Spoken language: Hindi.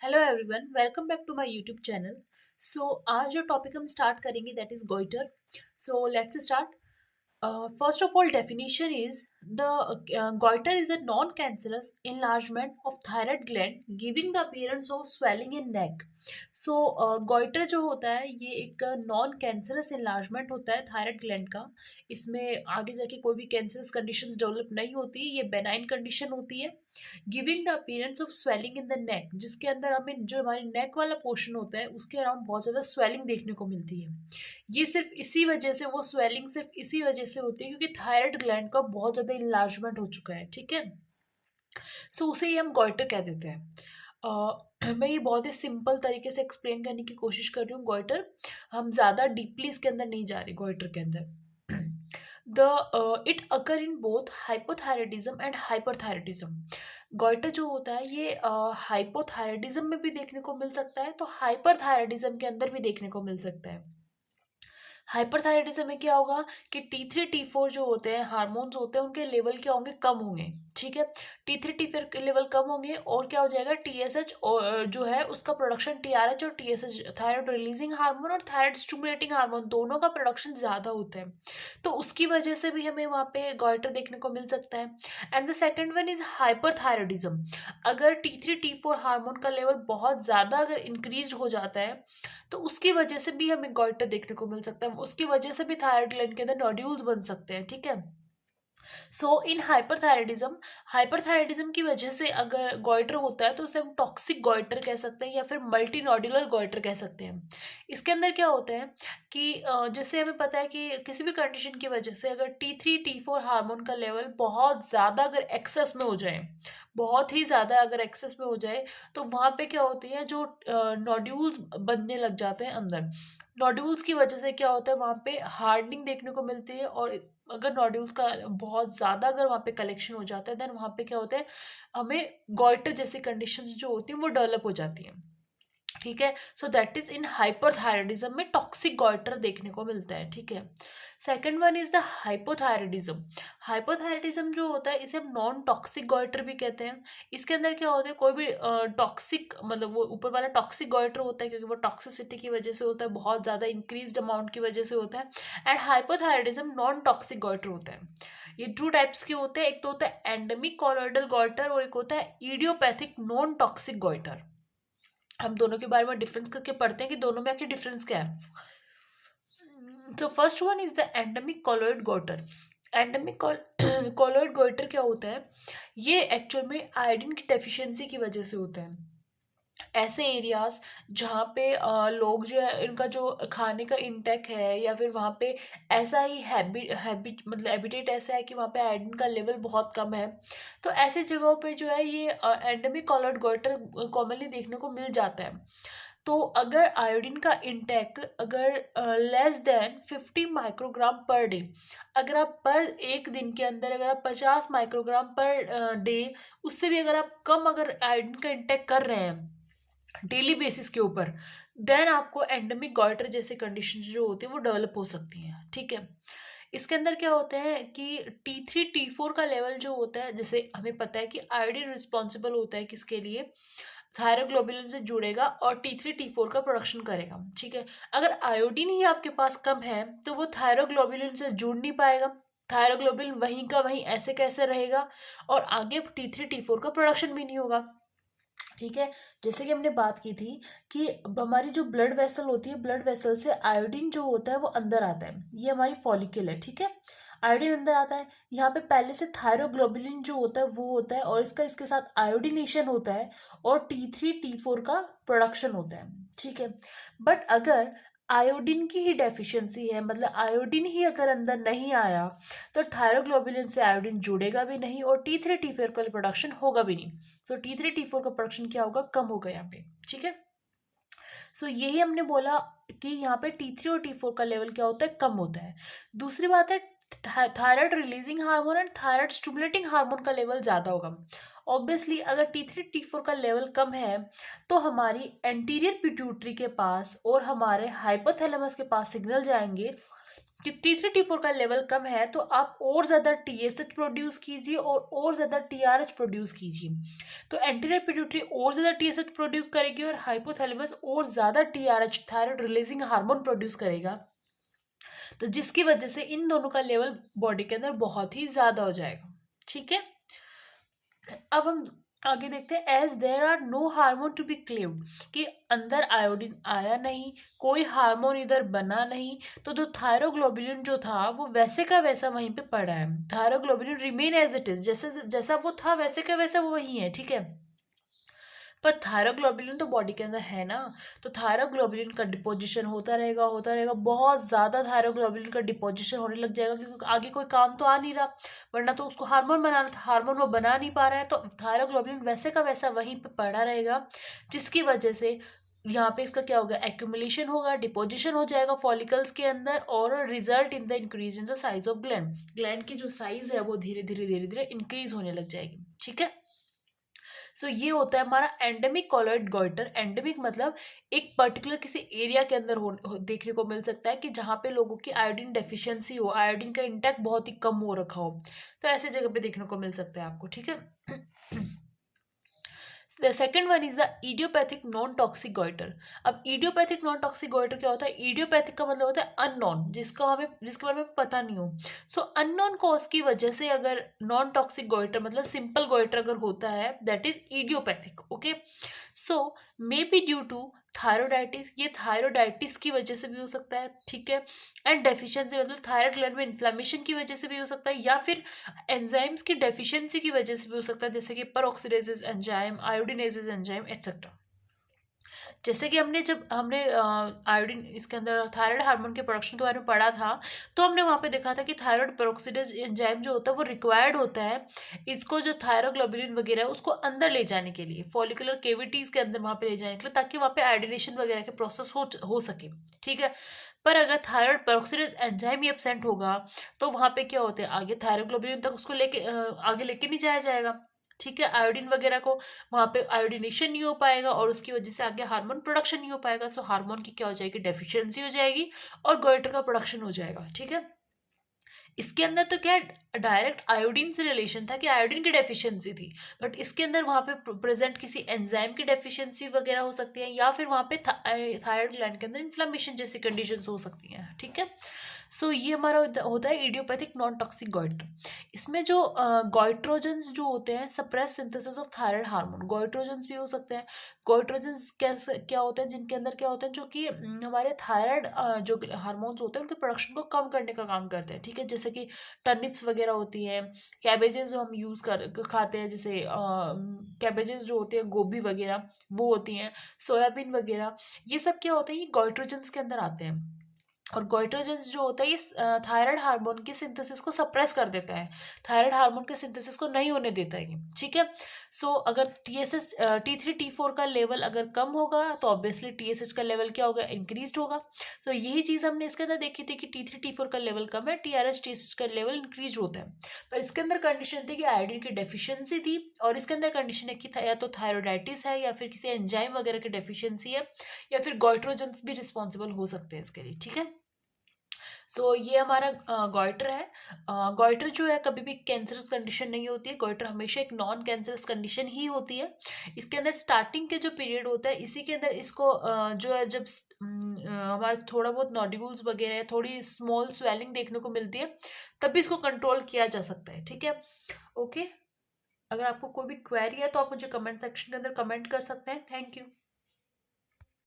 Hello everyone, welcome back to my YouTube channel. आज जो टॉपिक हम स्टार्ट करेंगे that is goitre. So let's start. First of all, definition is the goiter is a non-cancerous enlargement of thyroid gland giving the appearance of swelling in neck. Goiter जो होता है ये एक नॉन कैंसरस enlargement होता है थायराइड ग्लैंड का। इसमें आगे जाके कोई भी कैंसरस कंडीशंस डेवलप नहीं होती, ये बेनाइन कंडीशन होती है। Giving the appearance of swelling in the neck, जिसके अंदर हमें जो हमारी नेक वाला पोर्शन होता है उसके अराउंड बहुत ज़्यादा स्वेलिंग देखने को मिलती है। ये सिर्फ इसी वजह से, वो स्वेलिंग सिर्फ इसी वजह से होती है क्योंकि थायराइड ग्लैंड का बहुत ज़्यादा इन्लार्जमेंट हो चुका है। ठीक है, उसे ही हम गॉइटर कह देते हैं। मैं ये बहुत ही सिंपल तरीके से एक्सप्लेन करने की कोशिश कर रही हूँ गॉइटर। हम ज़्यादा डीपली इसके अंदर नहीं जा रहे गॉइटर के अंदर। It occur in both hypothyroidism and hyperthyroidism. Goitre जो होता है ये हाइपोथायराइडिज्म में भी देखने को मिल सकता है, तो हाइपरथायराइडिज्म के अंदर भी देखने को मिल सकता है। हाइपरथायराइडिज्म में क्या होगा कि T3 T4 जो होते हैं हार्मोन्स होते हैं उनके लेवल क्या होंगे, कम होंगे। ठीक है, T3 T4 के लेवल कम होंगे और क्या हो जाएगा, TSH जो है उसका प्रोडक्शन, TRH और TSH थायराइड रिलीजिंग हार्मोन और थायराइड स्टिमुलेटिंग हार्मोन दोनों का प्रोडक्शन ज़्यादा होता है, तो उसकी वजह से भी हमें वहाँ पे गॉइटर देखने को मिल सकता है। And the second one is hyperthyroidism. अगर T3 T4 हार्मोन का लेवल बहुत ज़्यादा अगर इंक्रीज हो जाता है तो उसकी वजह से भी हमें गॉइटर देखने को मिल सकता है, उसकी वजह से भी थायराइड ग्लैंड के अंदर नोड्यूल्स बन सकते हैं। ठीक है, इन हाइपरथायराइडिज्म की वजह से अगर गॉइटर होता है तो उसे हम टॉक्सिक गॉइटर कह सकते हैं या फिर मल्टी नोड्यूलर गॉइटर कह सकते हैं। इसके अंदर क्या होता है कि जैसे हमें पता है कि किसी भी कंडीशन की वजह से अगर T3 T4 हार्मोन का लेवल बहुत ज़्यादा अगर एक्सेस में हो जाए, बहुत ही ज़्यादा अगर एक्सेस में हो जाए, तो वहाँ पे क्या होती है, जो नोड्यूल्स बनने लग जाते हैं अंदर। नोड्यूल्स की वजह से क्या होता है, वहाँ पे हार्डनिंग देखने को मिलती है, और अगर नोड्यूल्स का बहुत ज़्यादा अगर वहाँ पे कलेक्शन हो जाता है देन वहाँ पे क्या होता है, हमें गॉइटर जैसी कंडीशंस जो होती हैं वो डेवलप हो जाती हैं। ठीक है, so that is in hyperthyroidism में टॉक्सिक गॉइटर देखने को मिलता है। ठीक है, second one is the hypothyroidism. Hypothyroidism जो होता है इसे हम नॉन टॉक्सिक गॉइटर भी कहते हैं। इसके अंदर क्या होता है, कोई भी टॉक्सिक मतलब वो ऊपर वाला टॉक्सिक गॉइटर होता है क्योंकि वो टॉक्सिसिटी की वजह से होता है, बहुत ज़्यादा इंक्रीज्ड अमाउंट की वजह से होता है। And hypothyroidism non toxic goitre होता है। ये टू टाइप्स के होते हैं, एक तो होता है एंडेमिक कॉलोइडल गॉइटर और एक होता है इडियोपैथिक नॉन टॉक्सिक गॉइटर। हम दोनों के बारे में डिफरेंस करके पढ़ते हैं कि दोनों में आखिर डिफरेंस क्या है। तो first one is the endemic colloid goitre. Endemic colloid goitre क्या होता है, ये एक्चुअल में आयोडीन की डेफिशिएंसी की वजह से होता है। ऐसे एरियाज जहाँ पे लोग जो है इनका जो खाने का इंटेक है या फिर वहाँ पे ऐसा ही हैबिट मतलब हैबिटेट ऐसा है कि वहाँ पे आयोडीन का लेवल बहुत कम है, तो ऐसे जगहों पे जो है ये एंडेमिक कॉलोइड गॉइटर कॉमनली देखने को मिल जाता है। तो अगर आयोडीन का इंटेक अगर less than 50 microgram per day, अगर आप पर एक दिन के अंदर अगर आप 50 माइक्रोग्राम पर डे, उससे भी अगर आप कम अगर आयोडीन का इंटेक कर रहे हैं डेली बेसिस के ऊपर, देन आपको एंडेमिक गॉइटर जैसे कंडीशन जो होती है वो डेवलप हो सकती हैं। ठीक है, इसके अंदर क्या होता है कि T3 T4 का लेवल जो होता है, जैसे हमें पता है कि आयोडीन रिस्पॉन्सिबल होता है किसके लिए, थायरोग्लोबुलिन से जुड़ेगा और T3 T4 का प्रोडक्शन करेगा। ठीक है, अगर आयोडीन ही आपके पास कम है तो वो थायरोग्लोबुलिन से जुड़ नहीं पाएगा, थायरोग्लोबुलिन वहीं का वहीं ऐसे कैसे रहेगा और आगे T3 T4 का प्रोडक्शन भी नहीं होगा। ठीक है, जैसे कि हमने बात की थी कि हमारी जो ब्लड वेसल होती है, ब्लड वेसल से आयोडीन जो होता है वो अंदर आता है, ये हमारी फॉलिकल है। ठीक है, आयोडीन अंदर आता है, यहाँ पे पहले से थायरोग्लोबुलिन जो होता है वो होता है और इसके साथ आयोडीनेशन होता है और T3 T4 का प्रोडक्शन होता है। ठीक है, बट अगर आयोडीन की ही डेफिशिएंसी है, मतलब आयोडीन ही अगर अंदर नहीं आया तो थायरोग्लोबुलिन से आयोडीन जुड़ेगा भी नहीं और T3 T4 का प्रोडक्शन होगा भी नहीं। T3 T4 का प्रोडक्शन क्या होगा, कम होगा यहाँ पे। ठीक है, यही हमने बोला कि यहाँ पे T3 और T4 का लेवल क्या होता है, कम होता है। दूसरी बात है thyroid releasing hormone and thyroid stimulating hormone का लेवल ज़्यादा होगा। ऑब्वियसली अगर T3 T4 का लेवल कम है तो हमारी एंटीरियर पिट्यूटरी के पास और हमारे हाइपोथैलेमस के पास सिग्नल जाएंगे कि T3 T4 का लेवल कम है तो आप और ज़्यादा TSH प्रोड्यूस कीजिए और ज़्यादा TRH प्रोड्यूस कीजिए। तो एंटीरियर पिट्यूटरी और ज़्यादा TSH प्रोड्यूस करेगी और हाइपोथैलेमस और ज़्यादा TRH thyroid releasing hormone produce करेगा, तो जिसकी वजह से इन दोनों का लेवल बॉडी के अंदर बहुत ही ज़्यादा हो जाएगा। ठीक है, अब हम आगे देखते हैं। As there are no hormone to be cleaved, कि अंदर आयोडीन आया नहीं, कोई हार्मोन इधर बना नहीं, तो जो थायरोग्लोबुलिन जो था वो वैसे का वैसा वहीं पे पड़ा है। Thyroglobulin remain as it is, जैसे जैसा वो था वैसे का वैसा वो वही है। ठीक है, पर थायरोग्लोबुलिन तो बॉडी के अंदर है ना, तो थायरोग्लोबुलिन का डिपोजिशन होता रहेगा, बहुत ज़्यादा थायरोग्लोबुलिन का डिपोजिशन होने लग जाएगा, क्योंकि आगे कोई काम तो आ नहीं रहा, वरना तो उसको हार्मोन बनाना था, हार्मोन वो बना नहीं पा रहा है, तो थायरोग्लोबुलिन वैसे का वैसा वहीं पे पड़ा रहेगा, जिसकी वजह से यहाँ पे इसका क्या होगा, एक्यूमुलेशन होगा, डिपोजिशन हो जाएगा फॉलिकल्स के अंदर, और result in the increase in the size of gland. Gland की जो साइज है वो धीरे धीरे इंक्रीज होने लग जाएगी। ठीक है, सो ये होता है हमारा एंडेमिक कॉलॉइड गॉइटर। एंडेमिक मतलब एक पर्टिकुलर किसी एरिया के अंदर देखने को मिल सकता है कि जहाँ पे लोगों की आयोडीन डेफिशिएंसी हो, आयोडीन का इंटेक बहुत ही कम हो रखा हो, तो ऐसे जगह पे देखने को मिल सकता है आपको। ठीक है, the second one is the idiopathic non toxic goitre. अब इडियोपैथिक नॉन टॉक्सिक गॉइटर क्या होता है? इडियोपैथिक का मतलब होता है अननोन, जिसके बारे में पता नहीं हो। सो अननोन कॉज की वजह से अगर नॉन टॉक्सिक गॉइटर मतलब सिंपल गॉइटर अगर होता है, that is idiopathic. Okay, so may be due to thyroiditis, ये थायरोडाइटिस की वजह से भी हो सकता है। ठीक है, एंड डेफिशिएंसी मतलब थायराइड ग्लैंड में इन्फ्लेमेशन की वजह से भी हो सकता है, या फिर एंजाइम्स की डेफिशिएंसी की वजह से भी हो सकता है, जैसे कि परऑक्सीडेजेस एंजाइम, आयोडीनेजेस एंजाइम एटसेट्रा। जैसे कि जब हमने आयोडीन इसके अंदर थायराइड हार्मोन के प्रोडक्शन के बारे में पढ़ा था, तो हमने वहाँ पे देखा था कि थायराइड पेरोक्सिडेज एंजाइम जो होता है वो रिक्वायर्ड होता है इसको, जो थायरोग्लोबुलिन वगैरह है उसको अंदर ले जाने के लिए, फॉलिकुलर केविटीज के अंदर वहाँ पे ले जाने के लिए, ताकि वहाँ पे आयोडीनेशन वगैरह के प्रोसेस हो सके। ठीक है, पर अगर थायराइड पेरोक्सिडेज एंजाइम ही एब्सेंट होगा तो वहाँ पे क्या होता है, आगे थायरोग्लोबुलिन तक उसको आगे लेके नहीं जाया जाएगा। ठीक है, आयोडीन वगैरह को वहाँ पे आयोडीनेशन नहीं हो पाएगा, और उसकी वजह से आगे हार्मोन प्रोडक्शन नहीं हो पाएगा। सो हार्मोन की क्या हो जाएगी, डेफिशिएंसी हो जाएगी, और गोइटर का प्रोडक्शन हो जाएगा। ठीक है, इसके अंदर तो क्या डायरेक्ट आयोडीन से रिलेशन था कि आयोडीन की डेफिशिएंसी थी, बट इसके अंदर वहाँ पे प्रेजेंट किसी एंजाइम की डेफिशिएंसी वगैरह हो सकती है, या फिर वहाँ पे थायराइड ग्लैंड के अंदर इन्फ्लेमेशन जैसी कंडीशंस हो सकती हैं। ठीक है, सो ये हमारा होता है इडियोपैथिक नॉन टॉक्सिक गॉइटर। इसमें जो गॉइट्रोजेंस जो होते हैं suppress synthesis of thyroid hormone, goitrogens भी हो सकते हैं। गॉइट्रोजेंस कैसे क्या होते हैं, जिनके अंदर क्या होते हैं, जो कि हमारे थायराइड जो हार्मोन्स होते हैं उनके प्रोडक्शन को कम करने का काम करते हैं। ठीक है, जैसे कि टर्निप्स वगैरह होती है, कैबेजेस जो हम यूज़ खाते हैं, जैसे कैबेजेस जो होते हैं, गोभी वगैरह वो होती हैं, सोयाबीन वगैरह, ये सब क्या होता है, ये गॉइट्रोजेंस के अंदर आते हैं। और गोइट्रोजेंस जो होता है ये थायराइड हार्मोन के सिंथेसिस को सप्रेस कर देता है, थायराइड हार्मोन के सिंथेसिस को नहीं होने देता है। ठीक है, सो अगर TSH T3 T4 का लेवल अगर कम होगा तो ऑब्वियसली TSH का लेवल क्या होगा, इंक्रीज होगा। तो यही चीज़ हमने इसके अंदर देखी थी कि T3 T4 का लेवल कम है, TRH TSH का लेवल इंक्रीज होता है। पर इसके अंदर कंडीशन थी कि आयोडीन की डेफिशिएंसी थी, और इसके अंदर कंडीशन है कि या तो थायरोडाइटिस है, या फिर किसी एंजाइम वगैरह की डेफिशिएंसी है, या फिर गॉइट्रोजेंस भी रिस्पॉन्सिबल हो सकते हैं इसके लिए। ठीक है, सो ये हमारा गॉइटर है। गॉइटर जो है कभी भी कैंसरस कंडीशन नहीं होती है, गॉइटर हमेशा एक नॉन कैंसरस कंडीशन ही होती है। इसके अंदर स्टार्टिंग के जो पीरियड होता है इसी के अंदर इसको जो है जब हमारा थोड़ा बहुत नोड्यूल्स वगैरह थोड़ी स्मॉल स्वेलिंग देखने को मिलती है, तभी इसको कंट्रोल किया जा सकता है। ठीक है, ओके, अगर आपको कोई भी क्वेरी है तो आप मुझे कमेंट सेक्शन के अंदर कमेंट कर सकते हैं। Thank you.